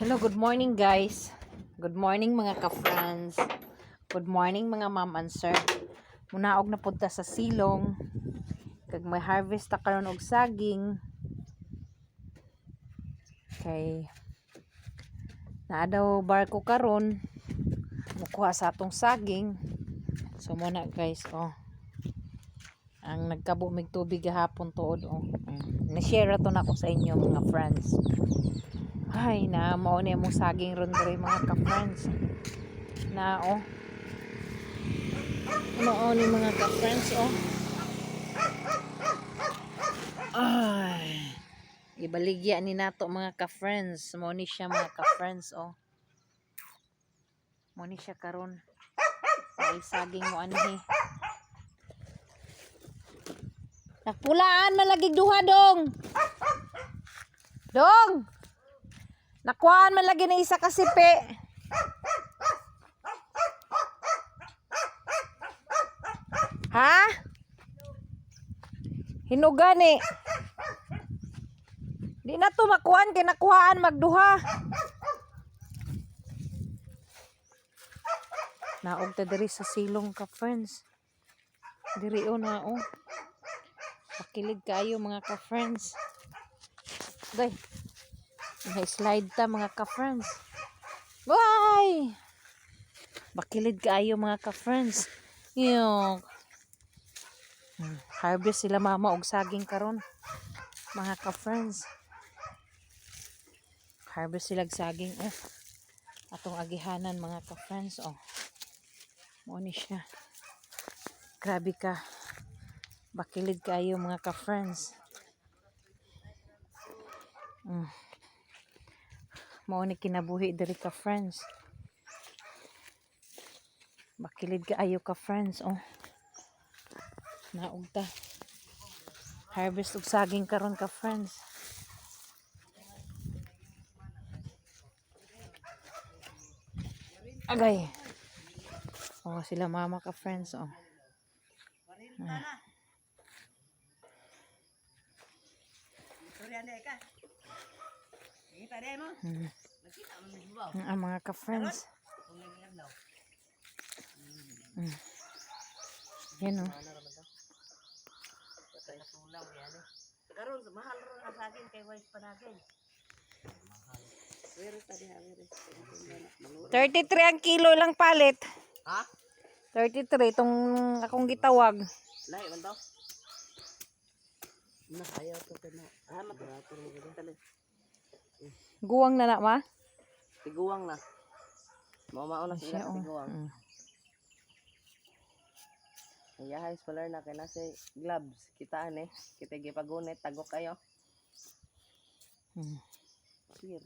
Hello, good morning guys. Good morning mga ka-friends. Good morning mga ma'am and sir. Munaog na punta sa silong. Kag may harvest ta karon og saging. Kay naa daw barko karon mukuha sa atong saging. So muna guys, ang nagkabo mig tubig gahapon tuod na-share to na ko sa inyo mga friends. Ay, na mao ni mo saging ron diri mga ka-friends. Na mao ni mga ka-friends Ay, ibaligya ni nato mga ka-friends. Mao ni siya mga ka-friends Mao ni siya karon. Ay saging mo anhi. Nakpulaan man lagi duha dong. Dong. Nakuhaan man lagi na isa ka sipi. Ha? Hinugani. Di na to makuhaan kay nakuhaan magduha. Naog ta diri sa silong ka friends. Diri na Pakilig kayo mga ka friends. Day. Slide ta mga ka friends. Bye. Bakilid kayo mga ka friends. Yung harvest sila mama og saging karon. Mga ka friends. Harvest sila saging atong agihanan mga ka friends Mo ni siya. Grabe ka. Bakilid kayo mga ka friends. Mao ni kinabuhi diri ka friends. Bakilid kaayo ka friends Naog ta. Harvest og saging karon ka friends. Agay. Sila mama ka friends mga ka friends. Yan Karon mahal ro ang saging kay wise panagin. 33 ang kilo lang palit. Ha? 33 tong akong gitawag. Lahi man to. Ayaw to kana. Maturato rin gid tali. Guwang na ma? Tiguwang na. Mao na sila tiguwang. Iya spoiler na kay nasa gloves kitaan kita gipagunit tagok kayo. Sige.